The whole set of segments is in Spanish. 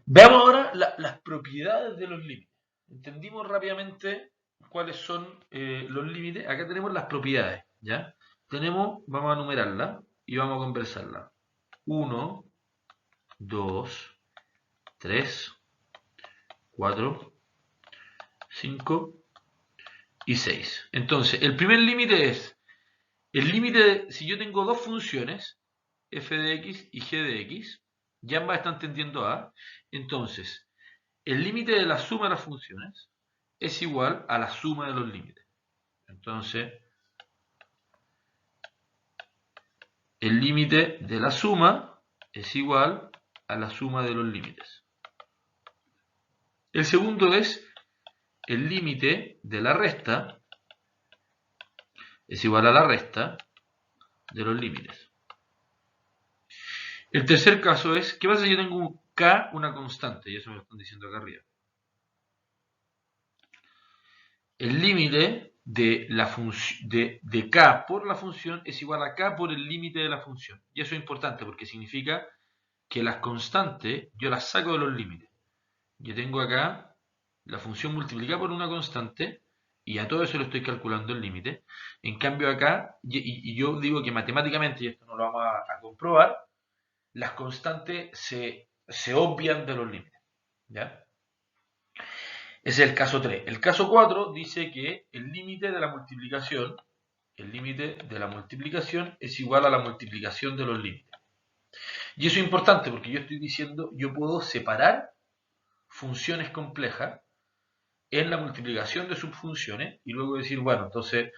Veamos ahora las propiedades de los límites. Entendimos rápidamente cuáles son los límites. Acá tenemos las propiedades, ¿ya? Vamos a numerarlas y vamos a conversarlas. 1, 2, 3, 4, 5 y 6. Entonces, el primer límite es, si yo tengo dos funciones, f de x y g de x, y ambas están tendiendo a, entonces, el límite de la suma de las funciones es igual a la suma de los límites. Entonces, el límite de la suma es igual a la suma de los límites. El segundo es el límite de la resta es igual a la resta de los límites. El tercer caso es, ¿qué pasa si yo tengo un k, una constante? Y eso me lo están diciendo acá arriba. El límite de k por la función es igual a k por el límite de la función. Y eso es importante porque significa que las constantes yo las saco de los límites. Yo tengo acá la función multiplicada por una constante y a todo eso le estoy calculando el límite. En cambio acá, y yo digo que matemáticamente, y esto no lo vamos a comprobar, las constantes se obvian de los límites. ¿Ya? Ese es el caso 3. El caso 4 dice que el límite de la multiplicación es igual a la multiplicación de los límites. Y eso es importante porque yo estoy diciendo, yo puedo separar funciones complejas en la multiplicación de subfunciones y luego decir, bueno, entonces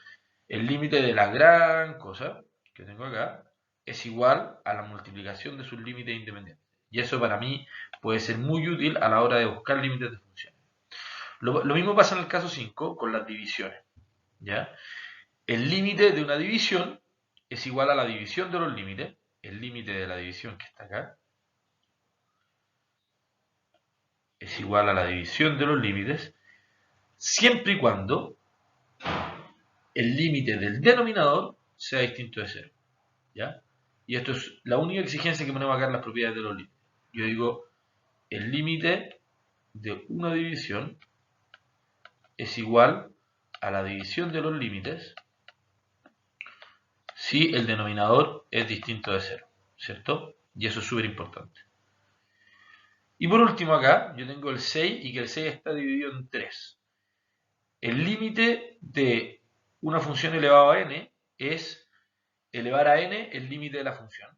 el límite de la gran cosa que tengo acá es igual a la multiplicación de sus límites independientes. Y eso para mí puede ser muy útil a la hora de buscar límites de funciones. Lo mismo pasa en el caso 5 con las divisiones. ¿Ya? El límite de una división es igual a la división de los límites. El límite de la división que está acá es igual a la división de los límites siempre y cuando el límite del denominador sea distinto de cero. ¿Ya? Y esto es la única exigencia que ponemos acá en las propiedades de los límites. Yo digo, el límite de una división es igual a la división de los límites si el denominador es distinto de cero, ¿cierto? Y eso es súper importante. Y por último acá, yo tengo el 6 y que el 6 está dividido en 3. El límite de una función elevado a n es elevar a n el límite de la función.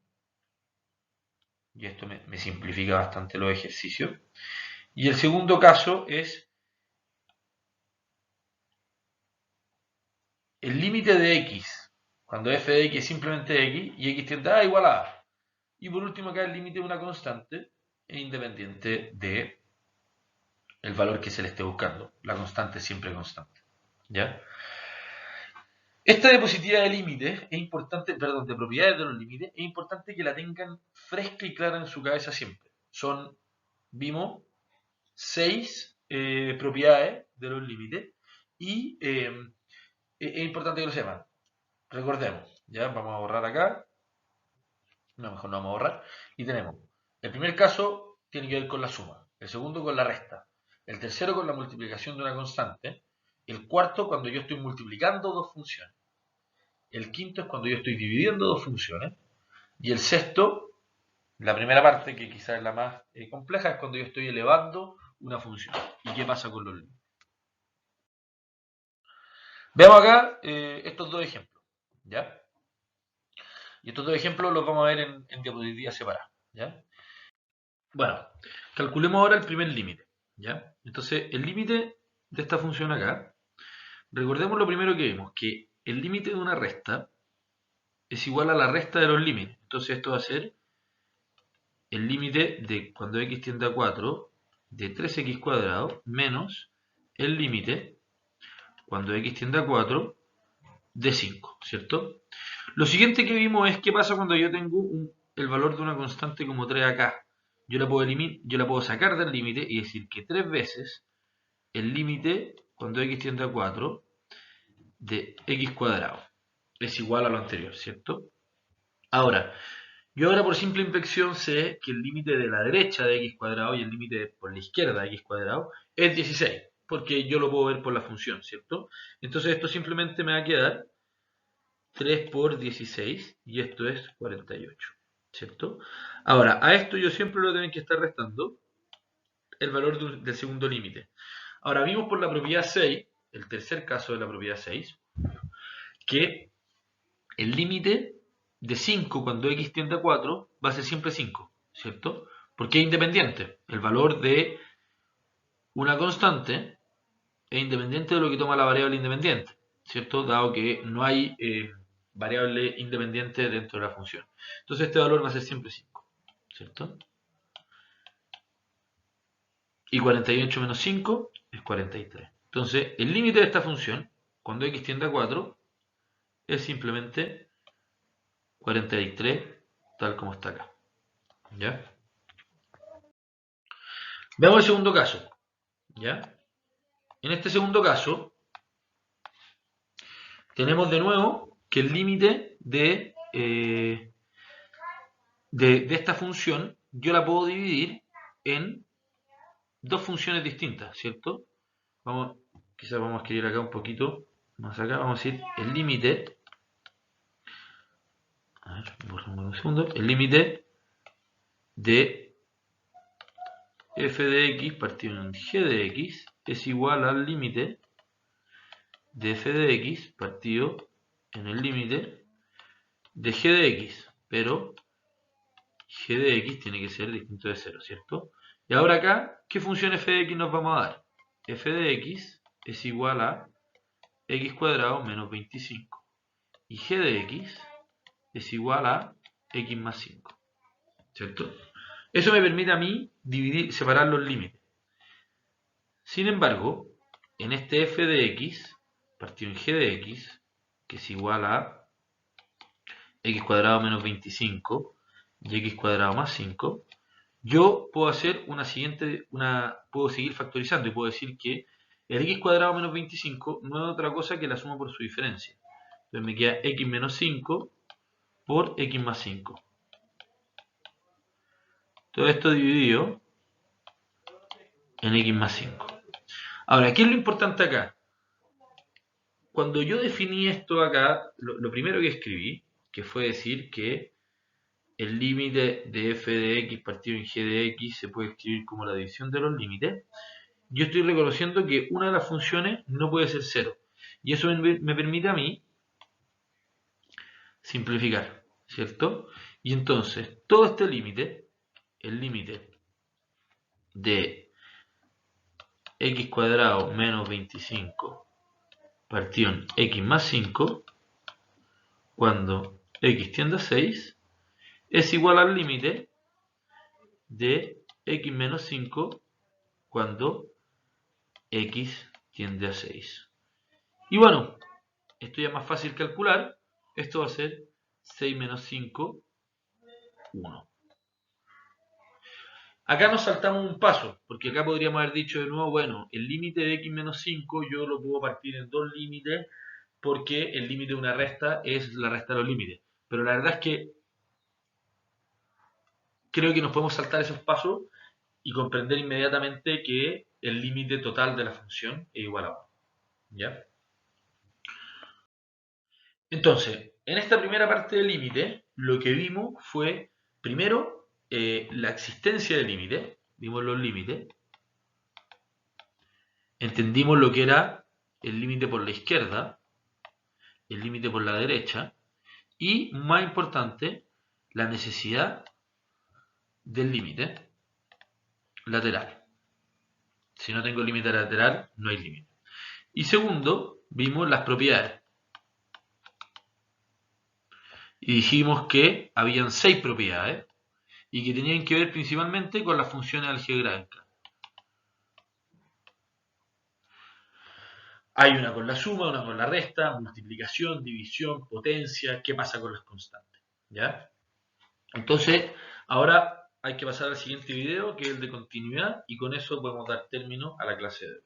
Y esto me simplifica bastante los ejercicios. Y el segundo caso es el límite de x, cuando f de x es simplemente x y x tiende a igual a a. Y por último acá el límite de una constante es independiente de el valor que se le esté buscando. La constante es siempre constante. ¿Ya? Esta diapositiva de límites es importante, perdón, de propiedades de los límites, es importante que la tengan fresca y clara en su cabeza siempre. Vimos 6 propiedades de los límites y es importante que lo sepan. Recordemos, ya vamos a borrar acá, no, mejor no vamos a borrar, y tenemos, el primer caso tiene que ver con la suma, el segundo con la resta, el tercero con la multiplicación de una constante, el cuarto cuando yo estoy multiplicando dos funciones, el quinto es cuando yo estoy dividiendo dos funciones, y el sexto, la primera parte, que quizás es la más compleja, es cuando yo estoy elevando una función. ¿Y qué pasa con los límites? Veamos acá estos dos ejemplos, ¿ya? Y estos dos ejemplos los vamos a ver en diapositivas separadas, ¿ya? Bueno, calculemos ahora el primer límite, ¿ya? Entonces, el límite de esta función acá, recordemos lo primero que vimos, que el límite de una resta es igual a la resta de los límites. Entonces, esto va a ser el límite de cuando x tiende a 4 de 3x cuadrado menos el límite cuando x tiende a 4 de 5, ¿cierto? Lo siguiente que vimos es qué pasa cuando yo tengo el valor de una constante como 3 acá. Yo la puedo sacar del límite y decir que 3 veces el límite cuando x tiende a 4 de x cuadrado es igual a lo anterior, ¿cierto? Ahora, Yo ahora por simple inspección sé que el límite de la derecha de x cuadrado y el límite por la izquierda de x cuadrado es 16, porque yo lo puedo ver por la función, ¿cierto? Entonces esto simplemente me va a quedar 3 por 16 y esto es 48, ¿cierto? Ahora, a esto yo siempre lo tengo que estar restando el valor del segundo límite. Ahora vimos por la propiedad 6, el tercer caso de la propiedad 6, que el límite de 5 cuando x tiende a 4 va a ser siempre 5, ¿cierto? Porque es independiente. El valor de una constante es independiente de lo que toma la variable independiente, ¿cierto? Dado que no hay variable independiente dentro de la función. Entonces este valor va a ser siempre 5, ¿cierto? Y 48 menos 5 es 43. Entonces el límite de esta función, cuando x tiende a 4, es simplemente 43, tal como está acá. ¿Ya? Veamos el segundo caso. ¿Ya? En este segundo caso, tenemos de nuevo que el límite de esta función yo la puedo dividir en dos funciones distintas, ¿cierto? Quizás vamos a escribir acá un poquito más acá. Vamos a decir el límite. A ver, borramos un segundo. El límite de f de x partido en g de x es igual al límite de f de x partido en el límite de g de x, pero g de x tiene que ser distinto de 0, ¿cierto? Y ahora acá, ¿qué función f de x nos vamos a dar? F de x es igual a x cuadrado menos 25 y g de x es igual a x más 5, ¿cierto? Eso me permite a mí separar los límites. Sin embargo, en este f de x partido en g de x, que es igual a x cuadrado menos 25 y x cuadrado más 5, yo puedo hacer puedo seguir factorizando y puedo decir que el x cuadrado menos 25 no es otra cosa que la suma por su diferencia. Entonces me queda x menos 5 por x más 5. Todo esto dividido en x más 5. Ahora, ¿qué es lo importante acá? Cuando yo definí esto acá, lo primero que escribí, que fue decir que el límite de f de x partido en g de x se puede escribir como la división de los límites, yo estoy reconociendo que una de las funciones no puede ser 0. Y eso me permite a mí simplificar, ¿cierto? Y entonces, todo este límite, el límite de x cuadrado menos 25 partido en x más 5, cuando x tiende a 6, es igual al límite de x menos 5 cuando x tiende a 6. Y bueno, esto ya es más fácil calcular. Esto va a ser 6 menos 5, 1. Acá nos saltamos un paso, porque acá podríamos haber dicho de nuevo, bueno, el límite de x menos 5 yo lo puedo partir en dos límites, porque el límite de una resta es la resta de los límites. Pero la verdad es que creo que nos podemos saltar esos pasos y comprender inmediatamente que el límite total de la función es igual a 1. ¿Ya? Entonces, en esta primera parte del límite, lo que vimos fue, primero, la existencia del límite, vimos los límites, entendimos lo que era el límite por la izquierda, el límite por la derecha, y, más importante, la necesidad del límite lateral. Si no tengo límite lateral, no hay límite. Y segundo, vimos las propiedades. Y dijimos que habían 6 propiedades y que tenían que ver principalmente con las funciones algebraicas. Hay una con la suma, una con la resta, multiplicación, división, potencia, qué pasa con las constantes. ¿Ya? Entonces, ahora hay que pasar al siguiente video, que es el de continuidad, y con eso podemos dar término a la clase de hoy.